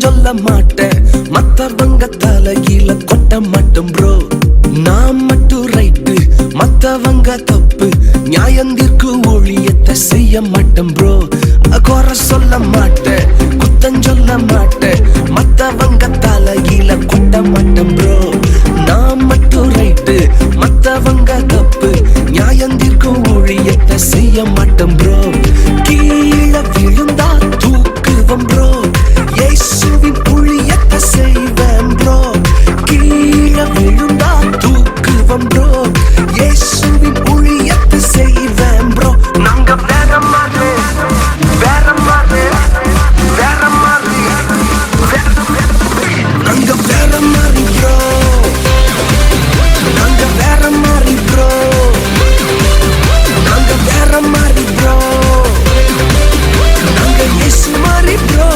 சொல்ல மாட்டேன், மத்தவங்க தலையில கொட்ட மாட்டோம் ப்ரோ. நான் மட்டும் ரைட்டு, மத்தவங்க தப்பு, நியாயந்திற்கு ஒழியத்தை செய்ய மாட்டேன் ப்ரோ. குறை சொல்ல மாட்டேன், குத்தம் சொல்ல மாட்டேன், மத்தவங்க தலையில கொட்ட மாட்டேன் ப்ரோ. நான் மட்டும் ரைட்டு, மத்தவங்க தப்பு, நியாயந்திற்கு ஒழியத்தை செய்ய மாட்டேன் ப்ரோ. கீழே விழுந்தா தூக்குவம் ப்ரோ, இயேசுவின் ஊழியத்தை செய்வேன் ப்ரோ. கீழே விழுந்தா தூக்குவம் ப்ரோ, இயேசுவின் ஊழியத்தை செய்வேன் ப்ரோ. நாங்க வேற மாதிரி, வேற மாதிரி, வேற மாதிரி, நாங்க வேற மாதிரி ப்ரோ. நாங்க வேற மாதிரி ப்ரோ, நாங்க வேற மாதிரி ப்ரோ, நாங்க இயேசு மாதிரி ப்ரோ.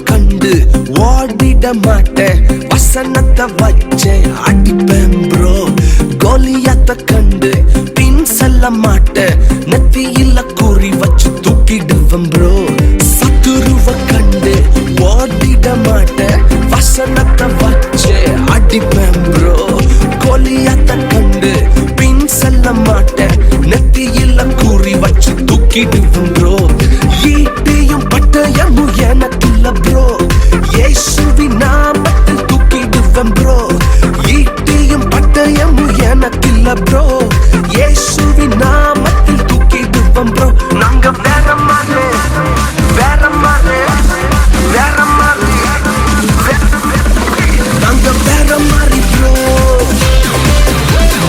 கண்டு ஓடிட மாட்டேன், வசனத்தை வச்சே அடிப்பேன் ப்ரோ. கோலியாத்த கண்டு பின் செல்ல மாட்டேன், நெத்தியில குறி வச்சு தூக்கிடுவேன் ப்ரோ. சத்துருவ கண்டு ஓடிட மாட்டேன், வசனத்தை வச்சே அடிப்பேன் ப்ரோ. கோலியாத்த கண்டு பின் செல்ல மாட்டேன், நெத்தியில குறி வச்சு தூக்கிடுவேன் ப்ரோ. ஈட்டியும் பட்டயமும் எனக்கு ப்ரோ, இயேசுவின் நாமத்தில் தூக்கிடுவேன் ப்ரோ. ஈட்டியும் பட்டயமும் எனக்கு இல்ல ப்ரோ, இயேசுவின் நாமத்தில் தூக்கிடுவேன் ப்ரோ. நாங்க வேற மாதிரி, வேற மாதிரி, வேற மாதிரி, நாங்க வேற மாதிரி ப்ரோ.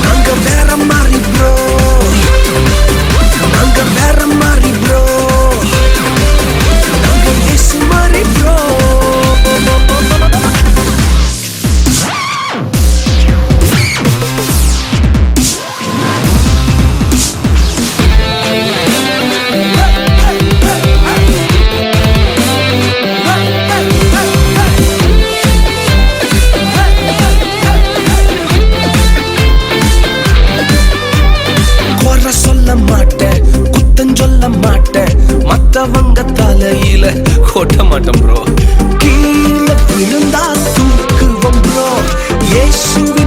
நாங்க வேற மாதிரி ப்ரோ, நாங்க வேற மாதிரி ப்ரோ, நாங்க இயேசு மாதிரி ப்ரோ. சொல்ல மாட்டேன், மத்தவங்க தலையில கொட்ட மாட்டேன் ப்ரோ. கீழே விழுந்தா தூக்குவோம் ப்ரோ, இயேசுவின்